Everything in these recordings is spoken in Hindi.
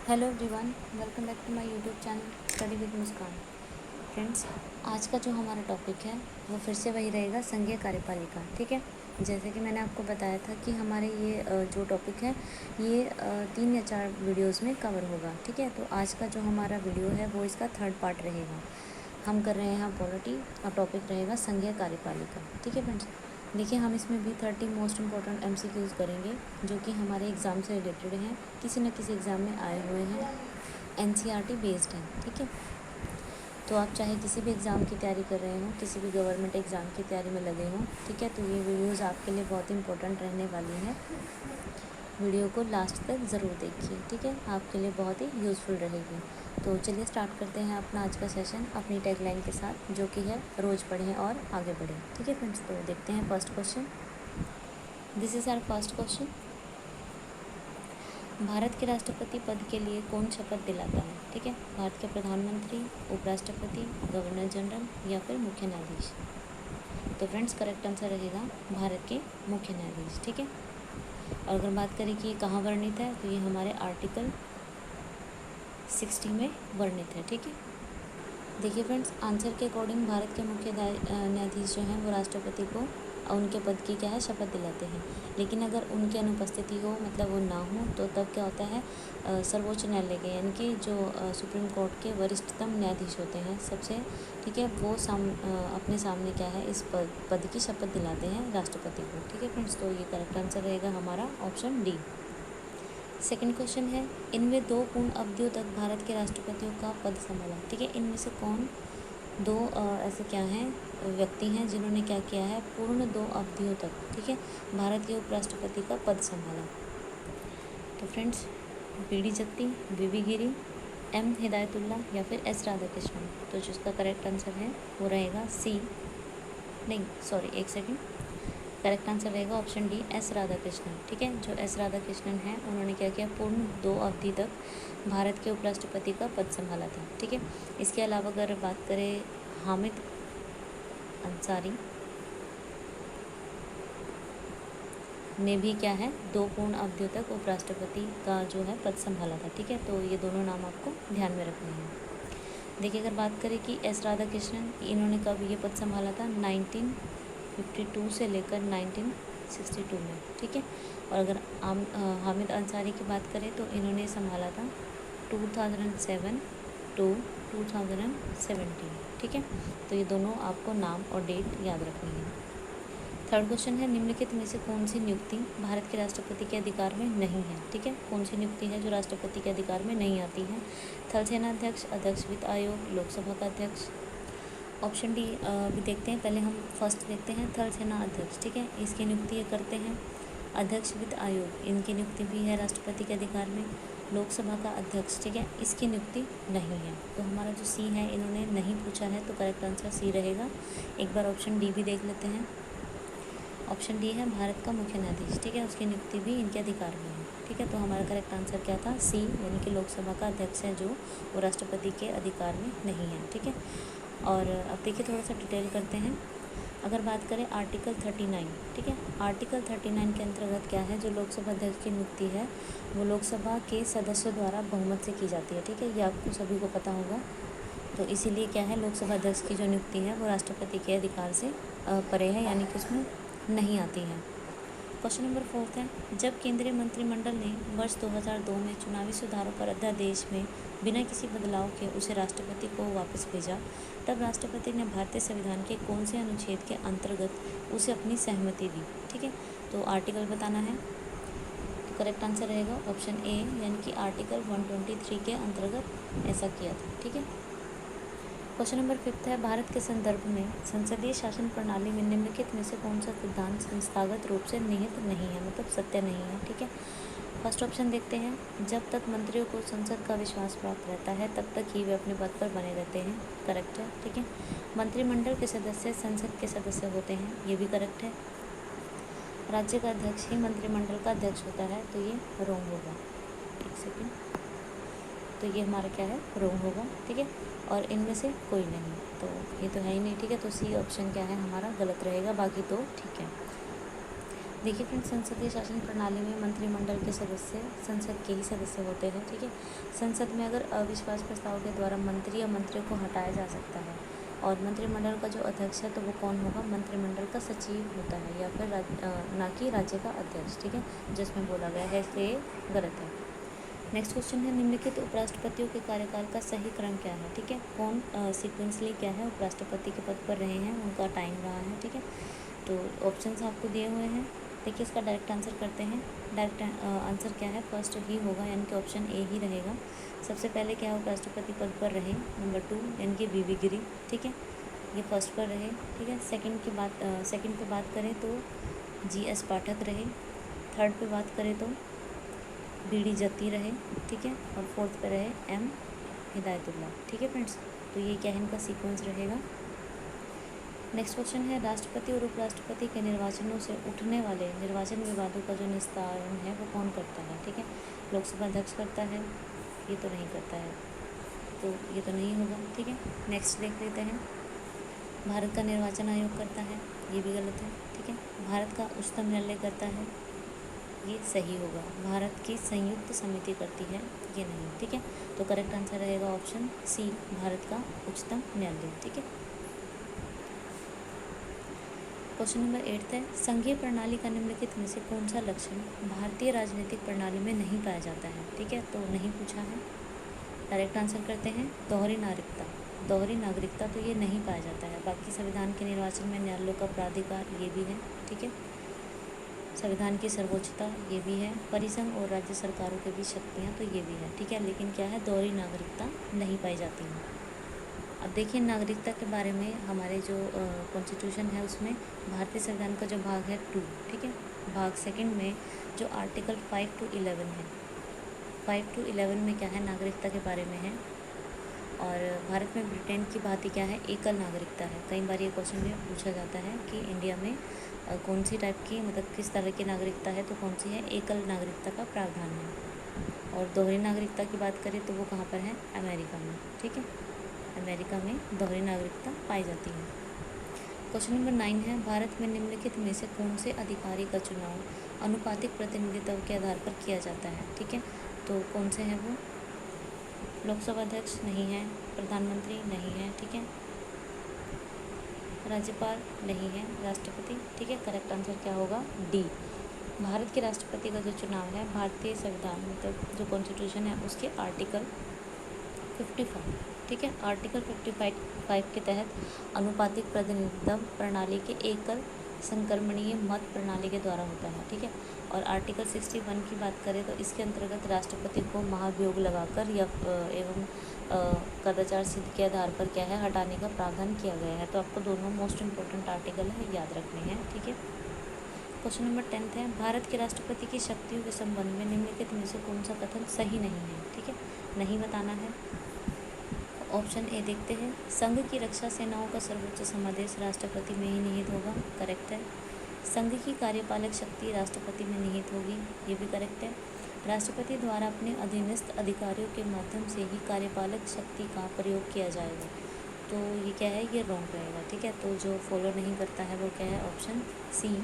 Hello everyone, welcome back to my YouTube channel study with Muskan. Friends, आज का जो हमारा टॉपिक है वो फिर से वही रहेगा, संघीय कार्यपालिका। ठीक है, जैसे कि मैंने आपको बताया था कि हमारे ये जो टॉपिक है ये 3 या 4 वीडियोस में कवर होगा। ठीक है, तो आज का जो हमारा वीडियो है वो इसका 3rd पार्ट रहेगा। हम कर रहे हैं यहाँ पॉलिटी और टॉपिक रहेगा संघीय कार्यपालिका। ठीक है फ्रेंड्स, देखिए हम इसमें भी 30 मोस्ट इम्पॉर्टेंट MCQs करेंगे जो कि हमारे एग्ज़ाम से रिलेटेड हैं, किसी न किसी एग्ज़ाम में आए हुए हैं, NCERT बेस्ड हैं। ठीक है, तो आप चाहे किसी भी एग्ज़ाम की तैयारी कर रहे हो, किसी भी गवर्नमेंट एग्ज़ाम की तैयारी में लगे हों, ठीक है, तो ये वीडियोज़ आपके लिए बहुत इंपॉर्टेंट रहने वाली हैं। वीडियो को लास्ट तक ज़रूर देखिए। ठीक है, आपके लिए बहुत ही यूज़फुल रहेगी। तो चलिए स्टार्ट करते हैं अपना आज का सेशन अपनी टैगलाइन के साथ, जो कि है रोज़ पढ़ें और आगे बढ़ें। ठीक है फ्रेंड्स, तो देखते हैं first question. This is our first question. Bharat के राष्ट्रपति पद के लिए कौन शपथ दिलाता है? ठीक है, भारत के प्रधानमंत्री, उपराष्ट्रपति, गवर्नर जनरल या फिर मुख्य न्यायाधीश? तो फ्रेंड्स, करेक्ट आंसर रहेगा भारत के मुख्य न्यायाधीश। ठीक है, और अगर बात करें कि ये कहाँ वर्णित है, तो ये हमारे आर्टिकल 60 में वर्णित है। ठीक है, देखिए फ्रेंड्स, आंसर के अकॉर्डिंग भारत के मुख्य न्यायाधीश जो हैं वो राष्ट्रपति को उनके पद की क्या है, शपथ दिलाते हैं। लेकिन अगर उनकी अनुपस्थिति हो, मतलब वो ना हो, तो तब क्या होता है, सर्वोच्च न्यायालय के यानी कि जो सुप्रीम कोर्ट के वरिष्ठतम न्यायाधीश होते हैं सबसे, ठीक है, वो अपने सामने क्या है, इस पद की शपथ दिलाते हैं राष्ट्रपति को। ठीक है फ्रेंड्स, तो ये करेक्ट आंसर रहेगा हमारा ऑप्शन डी। सेकंड क्वेश्चन है, इनमें 2 पूर्ण अवधियों तक भारत के राष्ट्रपतियों का पद संभाला। ठीक है, इनमें से कौन 2 ऐसे क्या हैं व्यक्ति हैं जिन्होंने क्या किया है, पूर्ण 2 अवधियों तक, ठीक है, भारत के उपराष्ट्रपति का पद संभाला? तो फ्रेंड्स, BD जत्ती, VV गिरी, M हिदायतुल्ला या फिर S राधाकृष्णन? तो जिसका करेक्ट आंसर है वो रहेगा सी, नहीं सॉरी एक सेकेंड, करेक्ट आंसर रहेगा ऑप्शन डी, S राधाकृष्णन। ठीक है, जो S राधाकृष्णन है उन्होंने क्या किया, पूर्ण 2 अवधि तक भारत के उपराष्ट्रपति का पद संभाला था। ठीक है, इसके अलावा अगर बात करें हामिद अंसारी ने भी क्या है, 2 पूर्ण अवधियों तक उपराष्ट्रपति का जो है पद संभाला था। ठीक है, तो ये दोनों नाम आपको ध्यान में रखने हैं। देखिए, अगर बात करें कि S राधाकृष्णन इन्होंने कब ये पद संभाला था, 1952 से लेकर 1962 में। ठीक है, और अगर हामिद अंसारी की बात करें तो इन्होंने संभाला था 2007 टू 2017। ठीक है, तो ये दोनों आपको नाम और डेट याद रखनी है। थर्ड क्वेश्चन है, निम्नलिखित में से कौन सी नियुक्ति भारत के राष्ट्रपति के अधिकार में नहीं है? ठीक है, कौन सी नियुक्ति है जो राष्ट्रपति के अधिकार में नहीं आती है? थल सेना अध्यक्ष, अध्यक्ष वित्त आयोग, लोकसभा का अध्यक्ष? ऑप्शन डी भी देखते हैं, पहले हम फर्स्ट देखते हैं, थल सेना अध्यक्ष। ठीक है, इसकी नियुक्ति ये करते हैं। अध्यक्ष वित्त आयोग, इनकी नियुक्ति भी है राष्ट्रपति के अधिकार में। लोकसभा का अध्यक्ष, ठीक है, इसकी नियुक्ति नहीं है। तो हमारा जो सी है इन्होंने नहीं पूछा है, तो करेक्ट आंसर सी रहेगा। एक बार ऑप्शन डी भी देख लेते हैं। ऑप्शन डी है भारत का मुख्य न्यायाधीश। ठीक है, उसकी नियुक्ति भी इनके अधिकार में है। ठीक है, तो हमारा करेक्ट आंसर क्या था, सी, यानी कि लोकसभा का अध्यक्ष है जो वो राष्ट्रपति के अधिकार में नहीं है। ठीक है, और अब देखिए थोड़ा सा डिटेल करते हैं। अगर बात करें आर्टिकल 39, ठीक है, आर्टिकल 39 के अंतर्गत क्या है, जो लोकसभा अध्यक्ष की नियुक्ति है वो लोकसभा के सदस्यों द्वारा बहुमत से की जाती है। ठीक है, ये आपको सभी को पता होगा। तो इसीलिए क्या है, लोकसभा अध्यक्ष की जो नियुक्ति है वो राष्ट्रपति के अधिकार से परे है, यानी कि उसमें नहीं आती है। क्वेश्चन नंबर 4 है, जब केंद्रीय मंत्रिमंडल ने वर्ष 2002 में चुनावी सुधारों पर अध्यादेश में बिना किसी बदलाव के उसे राष्ट्रपति को वापस भेजा, तब राष्ट्रपति ने भारतीय संविधान के कौन से अनुच्छेद के अंतर्गत उसे अपनी सहमति दी? ठीक है, तो आर्टिकल बताना है। तो करेक्ट आंसर रहेगा ऑप्शन ए, यानी कि आर्टिकल 123 के अंतर्गत ऐसा किया था। ठीक है, क्वेश्चन नंबर 5 है, भारत के संदर्भ में संसदीय शासन प्रणाली में निम्नलिखित में से कौन सा सिद्धांत संस्थागत रूप से निहित नहीं है, मतलब सत्य नहीं है? ठीक है, फर्स्ट ऑप्शन देखते हैं, जब तक मंत्रियों को संसद का विश्वास प्राप्त रहता है तब तक ही वे अपने पद पर बने रहते हैं। करेक्ट है। ठीक है, मंत्रिमंडल के सदस्य संसद के सदस्य होते हैं, ये भी करेक्ट है। राज्य का अध्यक्ष ही मंत्रिमंडल का अध्यक्ष होता है, तो ये रॉन्ग होगा। एक सेकेंड, तो ये हमारा क्या है, रॉन्ग होगा। ठीक है, और इनमें से कोई नहीं, तो ये तो है ही नहीं। ठीक है, तो सी ऑप्शन क्या है हमारा, गलत रहेगा, बाकी तो ठीक है। देखिए फ्रेंड्स, संसदीय शासन प्रणाली में मंत्रिमंडल के सदस्य संसद के ही सदस्य होते हैं, ठीक है। संसद में अगर अविश्वास प्रस्ताव के द्वारा मंत्री या मंत्रियों को हटाया जा सकता है, और मंत्रिमंडल का जो अध्यक्ष है तो वो कौन होगा, मंत्रिमंडल का सचिव होता है, या फिर ना कि राज्य का अध्यक्ष, ठीक है, जिसमें बोला गया है, इसलिए ये गलत है। नेक्स्ट क्वेश्चन है, निम्नलिखित उपराष्ट्रपतियों के कार्यकाल का सही क्रम क्या है, ठीक है। कौन सीक्वेंसली क्या है उपराष्ट्रपति के पद पर रहे हैं, उनका टाइम रहा है, ठीक है। तो ऑप्शंस आपको दिए हुए हैं। देखिए इसका डायरेक्ट आंसर करते हैं। डायरेक्ट आंसर क्या है, फर्स्ट ही होगा, यानी कि ऑप्शन ए ही रहेगा। सबसे पहले क्या है, उपराष्ट्रपति पद पर रहे। नंबर 2 यानी कि वी गिरी, ठीक है, ये फर्स्ट पर रहे, ठीक है। सेकंड पे बात करें तो जी.एस. पाठक रहे। थर्ड पे बात करें तो बी.डी. जत्ती रहे, ठीक है। और फोर्थ पे रहे एम. हिदायतुल्लाह, ठीक है फ्रेंड्स। तो ये क्या है, इनका सीक्वेंस रहेगा। नेक्स्ट क्वेश्चन है, राष्ट्रपति और उपराष्ट्रपति के निर्वाचनों से उठने वाले निर्वाचन विवादों का जो निस्तारण है वो कौन करता है, ठीक है। लोकसभा अध्यक्ष करता है, ये तो नहीं करता है, तो ये तो नहीं होगा, ठीक है। नेक्स्ट देख लेते हैं, भारत का निर्वाचन आयोग करता है, ये भी गलत है, ठीक है। भारत का उच्चतम न्यायालय करता है, ये सही होगा। भारत की संयुक्त समिति करती है, ये नहीं, ठीक है। तो करेक्ट आंसर रहेगा ऑप्शन सी, भारत का उच्चतम न्यायालय, ठीक है। क्वेश्चन नंबर 8 है, संघीय प्रणाली का निम्नलिखित में से कौन सा लक्षण भारतीय राजनीतिक प्रणाली में नहीं पाया जाता है, ठीक है। तो नहीं पूछा है। डायरेक्ट आंसर करते हैं, दोहरी नागरिकता तो ये नहीं पाया जाता है। बाकी संविधान के निर्वाचन में न्यायालयों का प्राधिकार ये भी है, ठीक है। संविधान की सर्वोच्चता ये भी है। परिसंघ और राज्य सरकारों के बीच शक्तियाँ तो ये भी है, ठीक है। लेकिन क्या है, दोहरी नागरिकता नहीं पाई जाती है। अब देखिए नागरिकता के बारे में, हमारे जो कॉन्स्टिट्यूशन है उसमें भारतीय संविधान का जो भाग है 2, ठीक है, भाग सेकंड में जो आर्टिकल 5 to 11 है, 5 to 11 में क्या है, नागरिकता के बारे में है। और भारत में ब्रिटेन की भांति क्या है, एकल नागरिकता है। कई बार ये क्वेश्चन में पूछा जाता है कि इंडिया में कौन सी टाइप की, मतलब किस तरह की नागरिकता है, तो कौन सी है, एकल नागरिकता का प्रावधान है। और दोहरी नागरिकता की बात करें तो वो कहाँ पर है, अमेरिका में, ठीक है। अमेरिका में दोहरी नागरिकता पाई जाती है। क्वेश्चन नंबर 9 है, भारत में निम्नलिखित में से कौन से अधिकारी का चुनाव अनुपातिक प्रतिनिधित्व के आधार पर किया जाता है, ठीक है। तो कौन से हैं वो, लोकसभा अध्यक्ष नहीं है, प्रधानमंत्री नहीं है, ठीक है, राज्यपाल नहीं है, राष्ट्रपति, ठीक है। करेक्ट आंसर क्या होगा, डी। भारत के राष्ट्रपति का जो चुनाव है भारतीय संविधान, मतलब जो कॉन्स्टिट्यूशन है उसके आर्टिकल 55, ठीक है, आर्टिकल 55 के तहत अनुपातिक प्रतिनिधित्व प्रणाली के एकल संक्रमणीय मत प्रणाली के द्वारा होता है, ठीक है। और आर्टिकल 61 की बात करें तो इसके अंतर्गत राष्ट्रपति को महाभियोग लगाकर या एवं कदाचार सिद्ध के आधार पर क्या है, हटाने का प्रावधान किया गया है। तो आपको दोनों मोस्ट इंपॉर्टेंट आर्टिकल है, याद रखने हैं, ठीक है। क्वेश्चन नंबर 10 है, भारत के राष्ट्रपति की शक्तियों के संबंध में निम्नलिखित में से कौन सा कथन सही नहीं है, ठीक है, नहीं बताना है। ऑप्शन ए देखते हैं, संघ की रक्षा सेनाओं का सर्वोच्च समादेश राष्ट्रपति में ही निहित होगा, करेक्ट है। संघ की कार्यपालक शक्ति राष्ट्रपति में निहित होगी, ये भी करेक्ट है। राष्ट्रपति द्वारा अपने अधीनस्थ अधिकारियों के माध्यम से ही कार्यपालक शक्ति का प्रयोग किया जाएगा, तो ये क्या है, ये रॉन्ग रहेगा, ठीक है। तो जो फॉलो नहीं करता है वो क्या है, ऑप्शन सी,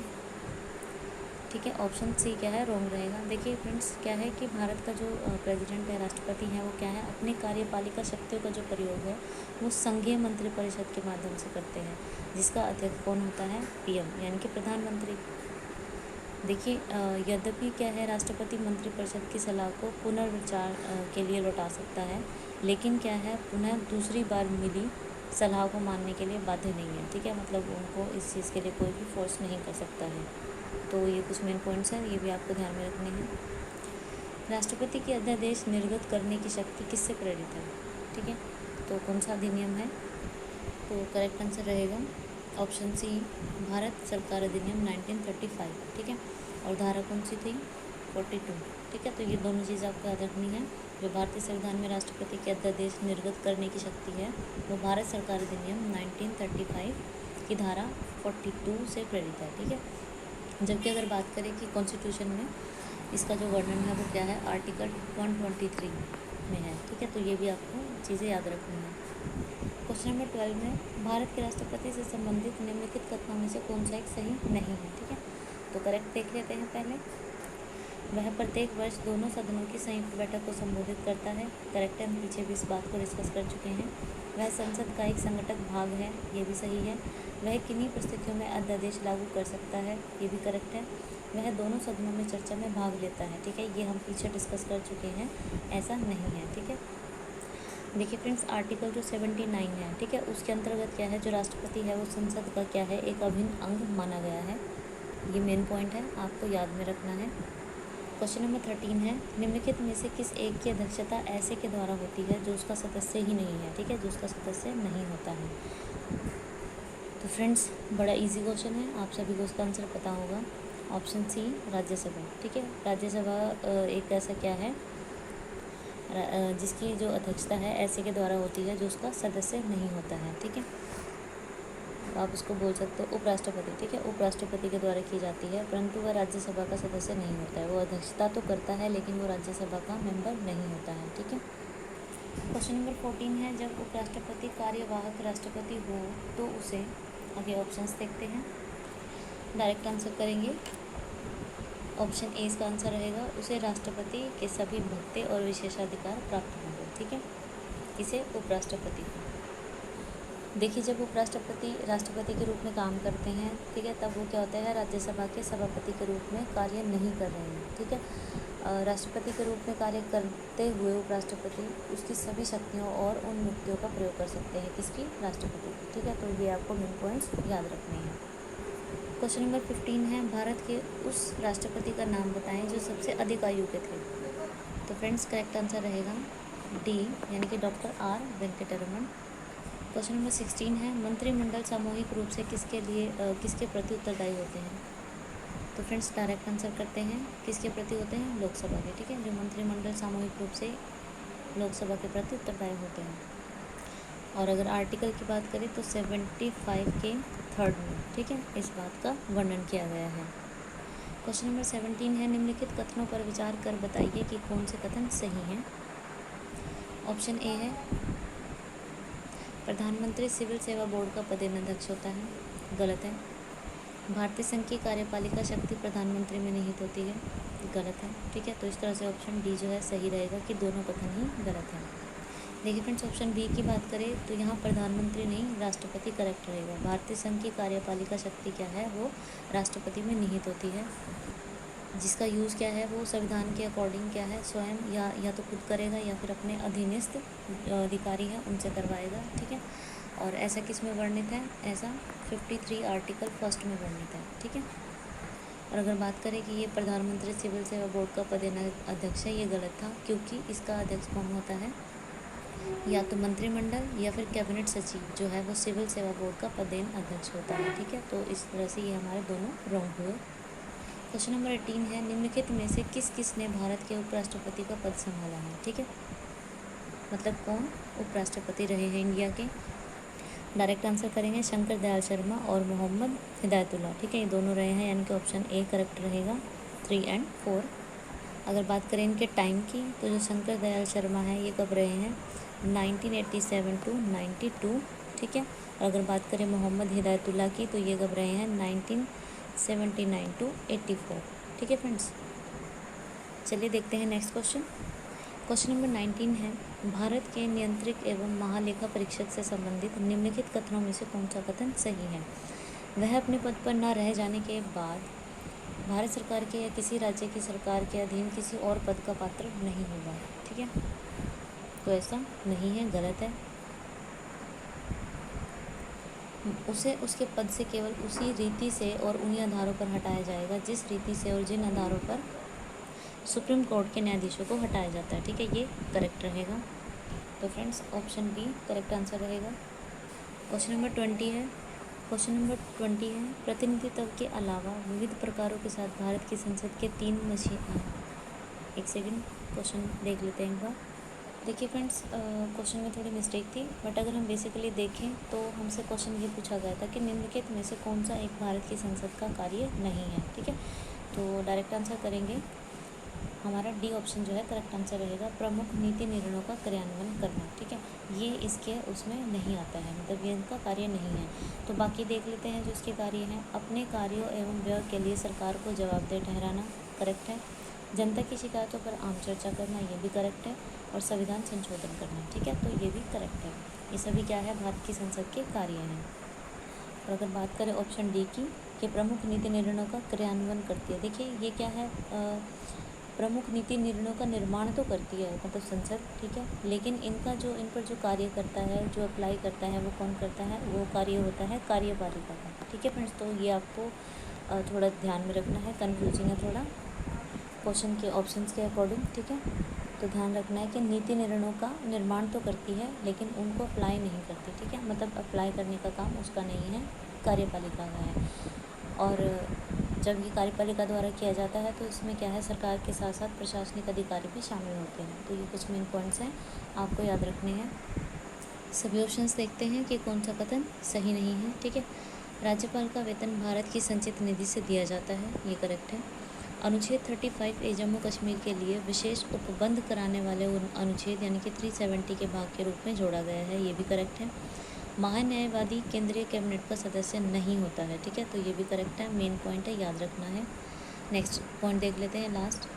ठीक है, ऑप्शन सी क्या है, रॉन्ग रहेगा। देखिए फ्रेंड्स, क्या है कि भारत का जो प्रेसिडेंट है, राष्ट्रपति है, वो क्या है, अपने कार्यपालिका शक्तियों का जो प्रयोग है वो संघीय मंत्रिपरिषद के माध्यम से करते हैं, जिसका अध्यक्ष कौन होता है, पीएम, यानी कि प्रधानमंत्री। देखिए यद्यपि क्या है, राष्ट्रपति मंत्रिपरिषद की सलाह को पुनर्विचार के लिए लौटा सकता है, लेकिन क्या है, पुनः दूसरी बार मिली सलाह को मानने के लिए बाध्य नहीं है, ठीक है। मतलब उनको इस चीज़ के लिए कोई भी फोर्स नहीं कर सकता है। तो ये कुछ मेन पॉइंट्स हैं, ये भी आपको ध्यान में रखने हैं। राष्ट्रपति की अध्यादेश निर्गत करने की शक्ति किससे प्रेरित है, ठीक है। तो कौन सा अधिनियम है, तो करेक्ट आंसर रहेगा ऑप्शन सी, भारत सरकार अधिनियम 1935, ठीक है। और धारा कौन सी थी, 42, ठीक है। तो ये दोनों चीज़ आपको याद रखनी है। जो भारतीय संविधान में राष्ट्रपति के अध्यादेश निर्गत करने की शक्ति है वो भारत सरकार अधिनियम 1935 की धारा 42 से प्रेरित है, ठीक है। जबकि अगर बात करें कि कॉन्स्टिट्यूशन में इसका जो वर्णन है वो क्या है, आर्टिकल 123 में है, ठीक है। तो ये भी आपको चीज़ें याद रखनी है। क्वेश्चन नंबर 12 में, भारत के राष्ट्रपति से संबंधित निम्नलिखित कथनों में से कौन सा एक सही नहीं है, ठीक है। तो करेक्ट देख लेते हैं पहले। वह प्रत्येक वर्ष दोनों सदनों की संयुक्त बैठक को संबोधित करता है। करेक्ट है, हम पीछे भी इस बात को डिस्कस कर चुके हैं। वह संसद का एक संगठक भाग है, ये भी सही है। वह किन्हीं परिस्थितियों में अध्यादेश लागू कर सकता है, ये भी करेक्ट है। वह दोनों सदनों में चर्चा में भाग लेता है, ठीक है, ये हम पीछे डिस्कस कर चुके हैं, ऐसा नहीं है, ठीक है। देखिए फ्रेंड्स, आर्टिकल जो 79 है, ठीक है, उसके अंतर्गत क्या है, जो राष्ट्रपति है वो संसद का क्या है, एक अभिन्न अंग माना गया है। ये मेन पॉइंट है, आपको याद में रखना है। क्वेश्चन नंबर 13 है, निम्नलिखित में से किस एक की अध्यक्षता ऐसे के द्वारा होती है जो उसका सदस्य ही नहीं है, ठीक है, जो उसका सदस्य नहीं होता है। तो फ्रेंड्स, बड़ा इजी क्वेश्चन है, आप सभी को उसका आंसर पता होगा। ऑप्शन सी, राज्यसभा, ठीक है। राज्यसभा एक ऐसा क्या है जिसकी जो अध्यक्षता है ऐसे के द्वारा होती है जो उसका सदस्य नहीं होता है, ठीक है। आप उसको बोल सकते हो उपराष्ट्रपति, ठीक है, उपराष्ट्रपति के द्वारा की जाती है, परंतु वह राज्यसभा का सदस्य नहीं होता है। वो अध्यक्षता तो करता है लेकिन वो राज्यसभा का मेंबर नहीं होता है, ठीक है। क्वेश्चन नंबर 14 है, जब उपराष्ट्रपति कार्यवाहक राष्ट्रपति हो तो उसे, आगे ऑप्शंस देखते हैं, डायरेक्ट आंसर करेंगे। ऑप्शन ए इसका आंसर रहेगा, उसे राष्ट्रपति के सभी भत्ते और विशेषाधिकार प्राप्त होंगे, ठीक है, इसे उपराष्ट्रपति को। देखिए, जब उपराष्ट्रपति राष्ट्रपति के रूप में काम करते हैं, ठीक है, तब वो क्या होता है, राज्यसभा के सभापति के रूप में कार्य नहीं कर रहे हैं, ठीक है। राष्ट्रपति के रूप में कार्य करते हुए उपराष्ट्रपति उसकी सभी शक्तियों और उन युक्तियों का प्रयोग कर सकते हैं, किसकी, राष्ट्रपति की, ठीक है। तो ये आपको मेन पॉइंट्स याद रखने हैं। क्वेश्चन नंबर 15 है, भारत के उस राष्ट्रपति का नाम बताएं जो सबसे अधिक आयु के थे। तो फ्रेंड्स, करेक्ट आंसर रहेगा डी, यानी कि doctor R Venkataraman. Question number 16 है, मंत्रिमंडल सामूहिक रूप से किसके प्रति उत्तरदायी होते हैं। तो फ्रेंड्स, डायरेक्ट आंसर करते हैं, किसके प्रति होते हैं, लोकसभा के, ठीक है। जो मंत्रिमंडल सामूहिक रूप से लोकसभा के प्रति उत्तरदायी होते हैं। और अगर आर्टिकल की बात करें तो 75 के थर्ड में, ठीक है, इस बात का वर्णन किया गया है। क्वेश्चन नंबर 17 है, निम्नलिखित कथनों पर विचार कर बताइए कि कौन से कथन सही हैं। ऑप्शन ए है, प्रधानमंत्री सिविल सेवा बोर्ड का पदेनाध्यक्ष होता है, गलत है। भारतीय संघ की कार्यपालिका शक्ति प्रधानमंत्री में निहित होती है, गलत है, ठीक है। तो इस तरह से ऑप्शन डी जो है सही रहेगा कि दोनों कथन ही गलत है। देखिए फ्रेंड्स, ऑप्शन बी की बात करें तो यहाँ प्रधानमंत्री नहीं, राष्ट्रपति करेक्ट रहेगा। भारतीय संघ की कार्यपालिका शक्ति क्या है, वो राष्ट्रपति में निहित होती है, जिसका यूज़ क्या है, वो संविधान के अकॉर्डिंग क्या है, स्वयं या तो खुद करेगा या फिर अपने अधीनस्थ अधिकारी है उनसे करवाएगा, ठीक है। और ऐसा किस में वर्णित है, ऐसा 53 आर्टिकल 1 में वर्णित है, ठीक है। और अगर बात करें कि ये प्रधानमंत्री सिविल सेवा बोर्ड का पदेनाध्यक्ष है, ये गलत था, क्योंकि इसका अध्यक्ष कौन होता है, या तो मंत्रिमंडल या फिर कैबिनेट सचिव जो है वो सिविल सेवा बोर्ड का पदेन अध्यक्ष होता है, ठीक है। तो इस तरह से ये हमारे दोनों रॉन्ग हुए। क्वेश्चन नंबर 18 है, निम्नलिखित में से किसने भारत के उपराष्ट्रपति का पद संभाला है, ठीक है, मतलब कौन उपराष्ट्रपति रहे हैं इंडिया के। डायरेक्ट आंसर करेंगे, शंकर दयाल शर्मा और मोहम्मद हिदायतुल्लाह, ठीक है, ये दोनों रहे हैं, यानी कि ऑप्शन ए करेक्ट रहेगा, 3 और 4। अगर बात करें इनके टाइम की तो जो शंकर दयाल शर्मा है ये कब रहे हैं, 1987 to 92, ठीक है। और अगर बात करें मोहम्मद हिदायतुल्लाह की तो ये कब रहे हैं, 1979 to 84, ठीक है फ्रेंड्स। चलिए देखते हैं नेक्स्ट क्वेश्चन। क्वेश्चन नंबर 19 है, भारत के नियंत्रक एवं महालेखा परीक्षक से संबंधित निम्नलिखित कथनों में से कौन सा कथन सही है। वह अपने पद पर न रह जाने के बाद भारत सरकार के या किसी राज्य की सरकार के अधीन किसी और पद का पात्र नहीं होगा, ठीक है। तो ऐसा नहीं है, गलत है। उसे उसके पद से केवल उसी रीति से और उन्हीं आधारों पर हटाया जाएगा जिस रीति से और जिन आधारों पर सुप्रीम कोर्ट के न्यायाधीशों को हटाया जाता है, ठीक है, ये करेक्ट रहेगा। तो friends, option B correct answer रहेगा। क्वेश्चन नंबर 20 है, क्वेश्चन नंबर 20 है, प्रतिनिधित्व के अलावा विविध प्रकारों के साथ भारत की संसद के 3 मशीन, एक सेकंड, क्वेश्चन देख लेते हैं एक बार। देखिए फ्रेंड्स, क्वेश्चन में थोड़ी मिस्टेक थी, बट अगर हम बेसिकली देखें तो हमसे क्वेश्चन ये पूछा गया था कि निम्नलिखित में से कौन सा एक भारत की संसद का कार्य नहीं है, ठीक है। तो डायरेक्ट आंसर करेंगे, हमारा डी ऑप्शन जो है करेक्ट आंसर रहेगा, प्रमुख नीति निर्णयों का क्रियान्वयन करना। ठीक है, ये इसके उसमें नहीं आता है, मतलब ये इनका कार्य नहीं है। तो बाकी देख लेते हैं जो इसके कार्य हैं। अपने कार्यों एवं व्यय के लिए सरकार को जवाबदेह ठहराना, करेक्ट है। जनता की शिकायतों पर आम चर्चा करना, ये भी करेक्ट है। और संविधान संशोधन करना, ठीक है, तो ये भी करेक्ट है। ये सभी क्या है, भारत की संसद के कार्य हैं। और अगर बात करें ऑप्शन डी की, कि प्रमुख नीति निर्णयों का क्रियान्वयन करती है, देखिए ये क्या है, प्रमुख नीति निर्णयों का निर्माण तो करती है मतलब संसद, ठीक है, लेकिन इनका जो इन पर जो कार्य करता है, जो अप्लाई करता है, वो कौन करता है, वो कार्य होता है कार्यपालिका का। ठीक है फ्रेंड्स, तो ये आपको थोड़ा ध्यान में रखना है, कन्फ्यूजिंग है थोड़ा क्वेश्चन के ऑप्शंस के अकॉर्डिंग। ठीक है, तो ध्यान रखना है कि नीति निर्णयों का निर्माण तो करती है लेकिन उनको अप्लाई नहीं करती। ठीक है, मतलब अप्लाई करने का काम उसका नहीं है, कार्यपालिका का है। और जब ये कार्यपालिका द्वारा किया जाता है तो इसमें क्या है, सरकार के साथ साथ प्रशासनिक अधिकारी भी शामिल होते हैं। तो ये कुछ मेन पॉइंट्स हैं, आपको याद रखने हैं। सभी ऑप्शंस देखते हैं कि कौन सा कथन सही नहीं है। ठीक है, राज्यपाल का वेतन भारत की संचित निधि से दिया जाता है, ये करेक्ट है। अनुच्छेद 35A जम्मू कश्मीर के लिए विशेष उपबंध कराने वाले अनुच्छेद यानी कि 370 के भाग के रूप में जोड़ा गया है, ये भी करेक्ट है। महान्यायवादी केंद्रीय कैबिनेट का सदस्य नहीं होता है। ठीक है, तो ये भी करेक्ट है, मेन पॉइंट है, याद रखना है। नेक्स्ट पॉइंट देख लेते हैं, लास्ट।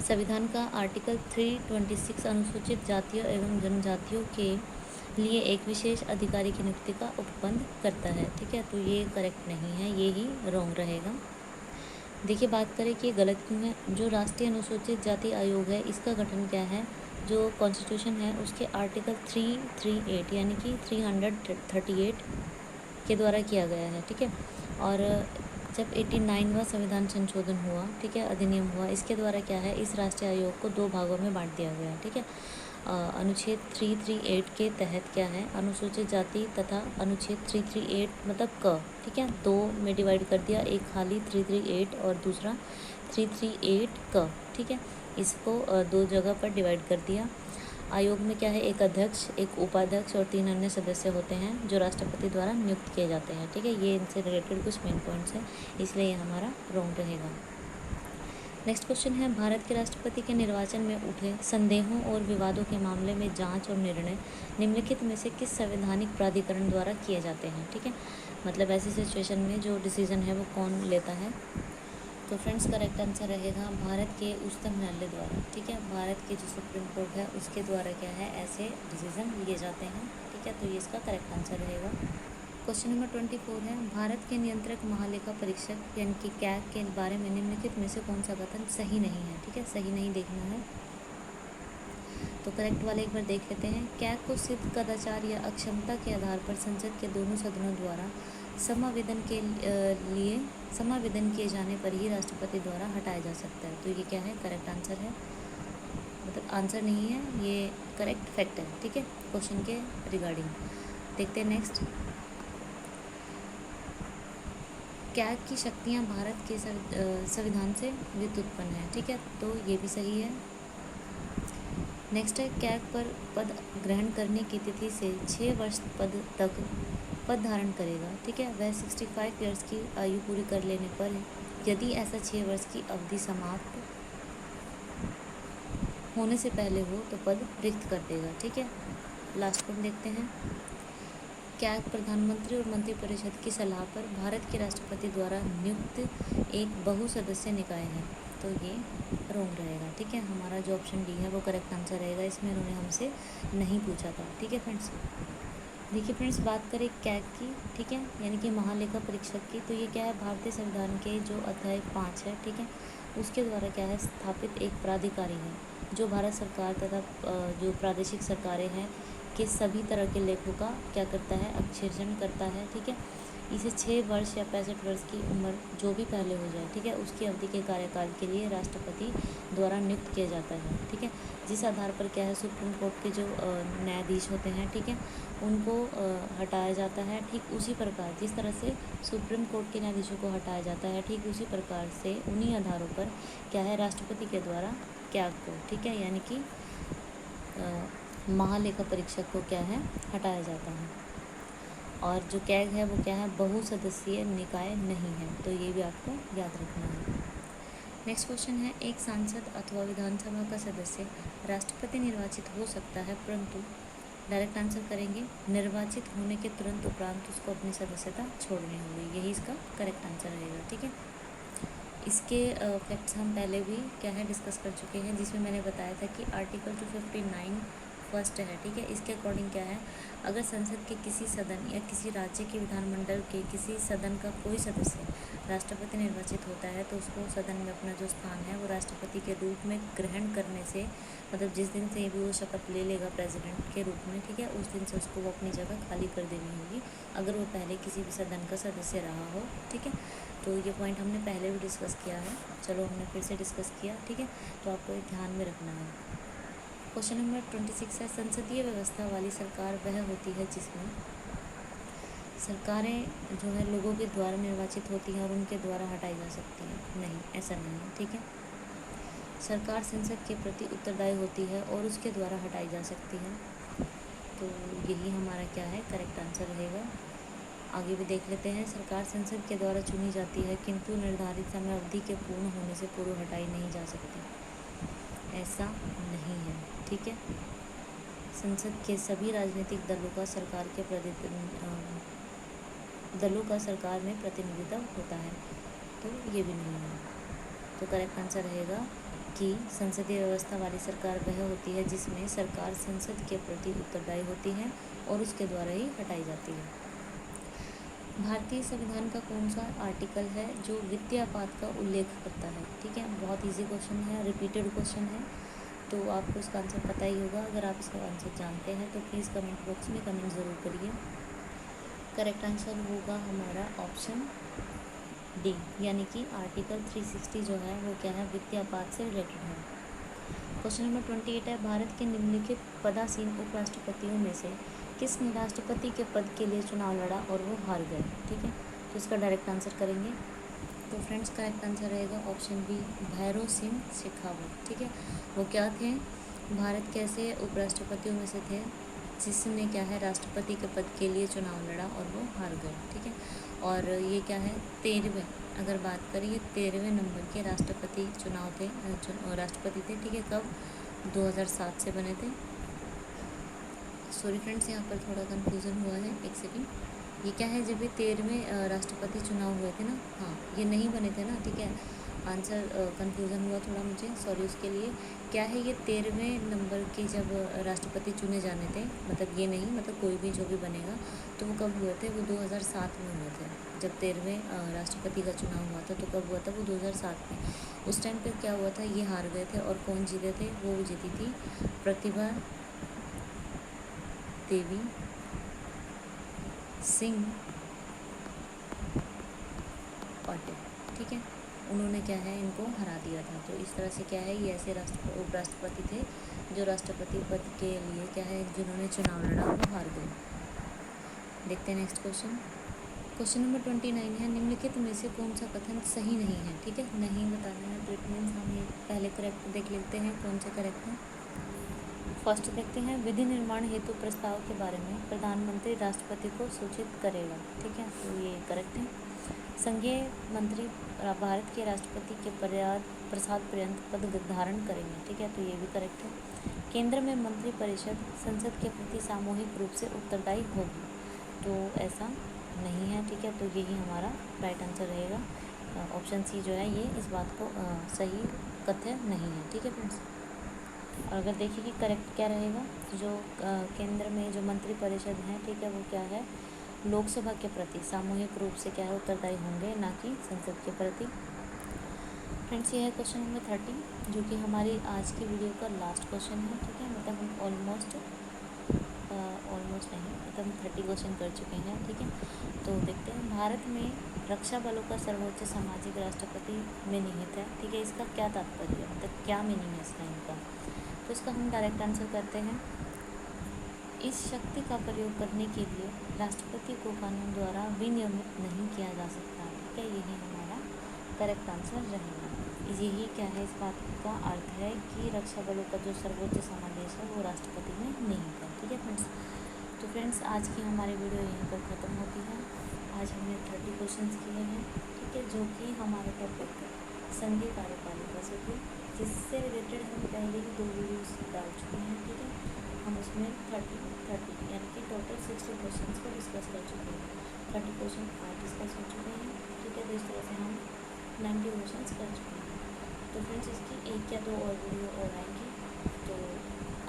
संविधान का आर्टिकल 326 अनुसूचित जातियों एवं जनजातियों के लिए एक विशेष अधिकारी की नियुक्ति का उपबंध करता है। ठीक है, तो ये करेक्ट नहीं है, ये ही रॉन्ग रहेगा। देखिए बात करें कि ये गलत क्यों है। जो राष्ट्रीय अनुसूचित जाति आयोग है, इसका गठन क्या है, जो कॉन्स्टिट्यूशन है उसके आर्टिकल 338 यानी कि 338 के द्वारा किया गया है। ठीक है, और जब 89वां संविधान संशोधन हुआ, ठीक है, अधिनियम हुआ, इसके द्वारा क्या है, इस राष्ट्रीय आयोग को 2 भागों में बांट दिया गया है। ठीक है, अनुच्छेद 338 के तहत क्या है, अनुसूचित जाति तथा अनुच्छेद 338 मतलब क, ठीक है, 2 में डिवाइड कर दिया, एक खाली 338 और दूसरा 338 क। ठीक है, इसको 2 जगह पर डिवाइड कर दिया। आयोग में क्या है, एक अध्यक्ष, एक उपाध्यक्ष और 3 अन्य सदस्य होते हैं जो राष्ट्रपति द्वारा नियुक्त किए जाते हैं। ठीक है, ये इनसे रिलेटेड कुछ मेन पॉइंट्स हैं, इसलिए ये हमारा रॉन्ग रहेगा। नेक्स्ट क्वेश्चन है, भारत के राष्ट्रपति के निर्वाचन में उठे संदेहों और विवादों के मामले में जांच और निर्णय निम्नलिखित में से किस संवैधानिक प्राधिकरण द्वारा किए जाते हैं। ठीक है, मतलब ऐसी सिचुएशन में जो डिसीजन है वो कौन लेता है। तो फ्रेंड्स करेक्ट आंसर रहेगा भारत के उच्चतम न्यायालय द्वारा। ठीक है, भारत के जो सुप्रीम कोर्ट है उसके द्वारा क्या है, ऐसे डिसीजन लिए जाते हैं। ठीक है, तो ये इसका करेक्ट आंसर रहेगा। क्वेश्चन नंबर 24 है, भारत के नियंत्रक महालेखा परीक्षक यानी कि कैग के बारे में निम्नलिखित में से कौन सा कथन सही नहीं है। ठीक है, सही नहीं देखना है, तो करेक्ट वाले एक बार देख लेते हैं। कैग को सिद्ध कदाचार या अक्षमता के आधार पर संसद के दोनों सदनों द्वारा समावेदन किए जाने पर ही राष्ट्रपति द्वारा हटाया जा सकता है। तो ये क्या है, करेक्ट आंसर है, मतलब आंसर नहीं है, ये करेक्ट फैक्ट है। ठीक है, क्वेश्चन के रिगार्डिंग देखते हैं। नेक्स्ट, कैग की शक्तियां भारत के संविधान से व्युत्पन्न है। ठीक है, तो ये भी सही है। नेक्स्ट है, कैग पर पद ग्रहण करने की तिथि से 6 वर्ष तक पद धारण करेगा। ठीक है, वह 65 ईयर्स की आयु पूरी कर लेने पर यदि ऐसा 6 वर्ष की अवधि समाप्त होने से पहले हो तो पद रिक्त कर देगा। ठीक है, लास्ट पॉइंट देखते हैं। कैग प्रधानमंत्री और मंत्रिपरिषद की सलाह पर भारत के राष्ट्रपति द्वारा नियुक्त एक बहुसदस्यीय निकाय है। तो ये रॉन्ग रहेगा। ठीक है, हमारा जो ऑप्शन डी है वो करेक्ट आंसर रहेगा, इसमें उन्होंने हमसे नहीं पूछा था। ठीक है फ्रेंड्स, देखिए फ्रेंड्स बात करें कैग की, ठीक है, यानी कि महालेखा परीक्षक की, तो ये क्या है, भारतीय संविधान के जो अध्याय 5 है, ठीक है, उसके द्वारा क्या है, स्थापित एक प्राधिकारी है जो भारत सरकार तथा जो प्रादेशिक सरकारें हैं के सभी तरह के लेखों का क्या करता है, अक्षेषण करता है। ठीक है, इसे 6 वर्ष या 65 वर्ष की उम्र जो भी पहले हो जाए, ठीक है, उसकी अवधि के कार्यकाल के लिए राष्ट्रपति द्वारा नियुक्त किया जाता है। ठीक है, जिस आधार पर क्या है, सुप्रीम कोर्ट के जो न्यायाधीश होते हैं, ठीक है, उनको हटाया जाता है। ठीक उसी प्रकार जिस तरह से सुप्रीम कोर्ट के न्यायाधीशों को हटाया जाता है, ठीक उसी प्रकार से उन्हीं आधारों पर क्या है, राष्ट्रपति के द्वारा कैग को, ठीक है, यानी कि महालेखा परीक्षक को क्या है, हटाया जाता है। और जो कैग है वो क्या है, बहुसदस्यीय निकाय नहीं है। तो ये भी आपको याद रखना है। नेक्स्ट क्वेश्चन है, एक सांसद अथवा विधानसभा का सदस्य राष्ट्रपति निर्वाचित हो सकता है, परंतु डायरेक्ट आंसर करेंगे, निर्वाचित होने के तुरंत उपरांत उसको अपनी सदस्यता छोड़नी होगी। यही इसका करेक्ट आंसर रहेगा। ठीक है, इसके फैक्ट्स हम पहले भी क्या है डिस्कस कर चुके हैं, जिसमें मैंने बताया था कि आर्टिकल 259 फर्स्ट है। ठीक है, इसके अकॉर्डिंग क्या है, अगर संसद के किसी सदन या किसी राज्य के विधानमंडल के किसी सदन का कोई सदस्य राष्ट्रपति निर्वाचित होता है, तो उसको सदन में अपना जो स्थान है वो राष्ट्रपति के रूप में ग्रहण करने से, मतलब जिस दिन से भी वो शपथ ले लेगा प्रेसिडेंट के रूप में, ठीक है, उस दिन से उसको वो अपनी जगह खाली कर देनी होगी, अगर वो पहले किसी भी सदन का सदस्य रहा हो। ठीक है, तो ये पॉइंट हमने पहले भी डिस्कस किया है, चलो हमने फिर से डिस्कस किया। ठीक है, तो आपको ये ध्यान में रखना है। क्वेश्चन नंबर 26 है, संसदीय व्यवस्था वाली सरकार वह होती है जिसमें सरकारें जो है लोगों के द्वारा निर्वाचित होती हैं और उनके द्वारा हटाई जा सकती हैं। नहीं, ऐसा नहीं है। ठीक है, सरकार संसद के प्रति उत्तरदायी होती है और उसके द्वारा हटाई जा सकती है। तो यही हमारा क्या है करेक्ट आंसर रहेगा। आगे भी देख लेते हैं, सरकार संसद के द्वारा चुनी जाती है, किंतु निर्धारित समय अवधि के पूर्ण होने से पूर्व हटाई नहीं जा सकती। ऐसा नहीं है। ठीक है, संसद के सभी राजनीतिक दलों का सरकार में प्रतिनिधित्व होता है, तो ये भी नहीं है। तो करेक्ट आंसर रहेगा कि संसदीय व्यवस्था वाली सरकार वह होती है जिसमें सरकार संसद के प्रति उत्तरदायी होती है और उसके द्वारा ही हटाई जाती है। भारतीय संविधान का कौन सा आर्टिकल है जो वित्तीय आपात का उल्लेख करता है? ठीक है, बहुत इजी क्वेश्चन है, रिपीटेड क्वेश्चन है, तो आपको इसका आंसर पता ही होगा। अगर आप इसका आंसर जानते हैं तो प्लीज़ कमेंट बॉक्स में कमेंट ज़रूर करिए। करेक्ट आंसर होगा हमारा ऑप्शन डी, यानी कि आर्टिकल 360 जो है वो क्या है, वित्तीय आपात से रिलेटेड है। क्वेश्चन नंबर 28 है, भारत के निम्नलिखित पदासीन उपराष्ट्रपतियों में से किसने राष्ट्रपति के पद के लिए चुनाव लड़ा और वो हार गए? ठीक है, तो इसका डायरेक्ट आंसर करेंगे। तो फ्रेंड्स करेक्ट आंसर रहेगा ऑप्शन बी, भैरों सिंह शेखावत। ठीक है, वो क्या थे, भारत के ऐसे उपराष्ट्रपतियों में से थे जिसने क्या है राष्ट्रपति के पद के लिए चुनाव लड़ा और वो हार गए। ठीक है, और ये क्या है 13वें, अगर बात करें ये 13वें नंबर के राष्ट्रपति चुनाव थे, राष्ट्रपति थे। ठीक है, कब 2007 से बने थे। सॉरी फ्रेंड्स, यहाँ पर थोड़ा कन्फ्यूज़न हुआ है, एक सेकेंड। ये क्या है, जब ये 13वें राष्ट्रपति चुनाव हुए थे ना, हाँ ये नहीं बने थे ना। ठीक है, आंसर कन्फ्यूज़न हुआ थोड़ा मुझे, सॉरी उसके लिए। क्या है, ये 13वें नंबर के जब राष्ट्रपति चुने जाने थे, मतलब ये नहीं, मतलब कोई भी जो भी बनेगा, तो वो कब हुए थे, वो 2007 में हुए थे। जब 13वें राष्ट्रपति का चुनाव हुआ था तो कब हुआ था, वो 2007 में। उस टाइम पर क्या हुआ था, ये हार गए थे और कौन जीते थे, वो जीती थी प्रतिभा देवी सिंह पाटिल। ठीक है, उन्होंने क्या है इनको हरा दिया था। तो इस तरह से क्या है, ये ऐसे उपराष्ट्रपति थे जो राष्ट्रपति पद के लिए क्या है जिन्होंने चुनाव लड़ा वो हार गए। देखते हैं नेक्स्ट क्वेश्चन। क्वेश्चन नंबर 29 है, निम्नलिखित में से कौन सा कथन सही नहीं है? ठीक है, नहीं बताना है, तो इट मीन्स हम ये पहले करेक्ट देख लेते हैं कौन से करेक्ट हैं। फर्स्ट देखते हैं, विधि निर्माण हेतु प्रस्ताव के बारे में प्रधानमंत्री राष्ट्रपति को सूचित करेगा। ठीक है, तो ये करेक्ट है। संघीय मंत्री भारत के राष्ट्रपति के प्रसाद पर्यंत पद धारण करेंगे। ठीक है, तो ये भी करेक्ट है। केंद्र में मंत्री परिषद संसद के प्रति सामूहिक रूप से उत्तरदायी होगी, तो ऐसा नहीं है। ठीक है, तो यही हमारा राइट आंसर रहेगा। ऑप्शन सी जो है ये इस बात को सही कथ्य नहीं है। ठीक है फ्रेंड्स, और अगर देखिए कि करेक्ट क्या रहेगा, तो जो केंद्र में जो मंत्री परिषद है, ठीक है, वो क्या है लोकसभा के प्रति सामूहिक रूप से क्या है उत्तरदायी होंगे, ना कि संसद के प्रति। फ्रेंड्स, ये है क्वेश्चन नंबर 30, जो कि हमारी आज की वीडियो का लास्ट क्वेश्चन है। ठीक है, मतलब हम ऑलमोस्ट नहीं, मतलब हम 30 क्वेश्चन कर चुके हैं। ठीक है, तो देखते हैं, भारत में रक्षा बलों का सर्वोच्च सामाजिक राष्ट्रपति में निहित है। ठीक है, इसका क्या तात्पर्य है, मतलब क्या मीनिंग है इस लाइन का? तो इसका हम डायरेक्ट आंसर करते हैं, इस शक्ति का प्रयोग करने के लिए राष्ट्रपति को कानून द्वारा विनियमित नहीं किया जा सकता। ठीक है, यही हमारा करेक्ट आंसर रहेगा। यही क्या है, इस बात का अर्थ है कि रक्षा बलों का जो सर्वोच्च समादेश है वो राष्ट्रपति में निहित है। ठीक है फ्रेंड्स, तो फ्रेंड्स आज की हमारी वीडियो यहीं पर ख़त्म होती है। आज हमने 30 क्वेश्चंस किए हैं। ठीक है, जो कि हमारे टॉपिक संघीय कार्यपालिका से थी, जिससे रिलेटेड हम पहले ही 2 वीडियोस डाल चुके हैं, ठीक है। हम उसमें 30 यानी कि टोटल 60 क्वेश्चन को डिस्कस कर चुके हैं। 30 क्वेश्चन आज डिस्कस हो चुके हैं, ठीक है। तो इस तरह से हम 90 क्वेश्चन कर चुके हैं। तो फ्रेंड्स, इसकी 1 या 2 और वीडियो और आएंगी। तो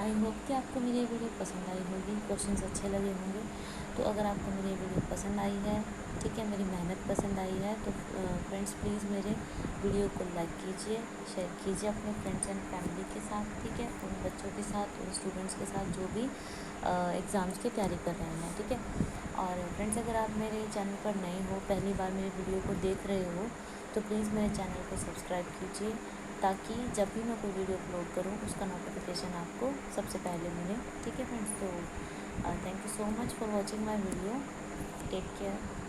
आई होप कि आपको मेरी ये वीडियो पसंद आई होगी, क्वेश्चंस अच्छे लगे होंगे। तो अगर आपको मेरी वीडियो पसंद आई है, ठीक है, मेरी मेहनत पसंद आई है, तो फ्रेंड्स प्लीज़ मेरे वीडियो को लाइक कीजिए, शेयर कीजिए अपने फ्रेंड्स एंड फैमिली के साथ, ठीक है, उन बच्चों के साथ, उन स्टूडेंट्स के साथ जो भी एग्ज़ाम्स की तैयारी कर रहे हैं, ठीक है। और फ्रेंड्स, अगर आप मेरे चैनल पर नए हो, पहली बार मेरे वीडियो को देख रहे हो, तो प्लीज़ मेरे चैनल को सब्सक्राइब कीजिए, ताकि जब भी मैं कोई वीडियो अपलोड करूँ उसका नोटिफिकेशन आपको सबसे पहले मिले, ठीक है फ्रेंड्स। तो thank you so much for watching my video. Take care.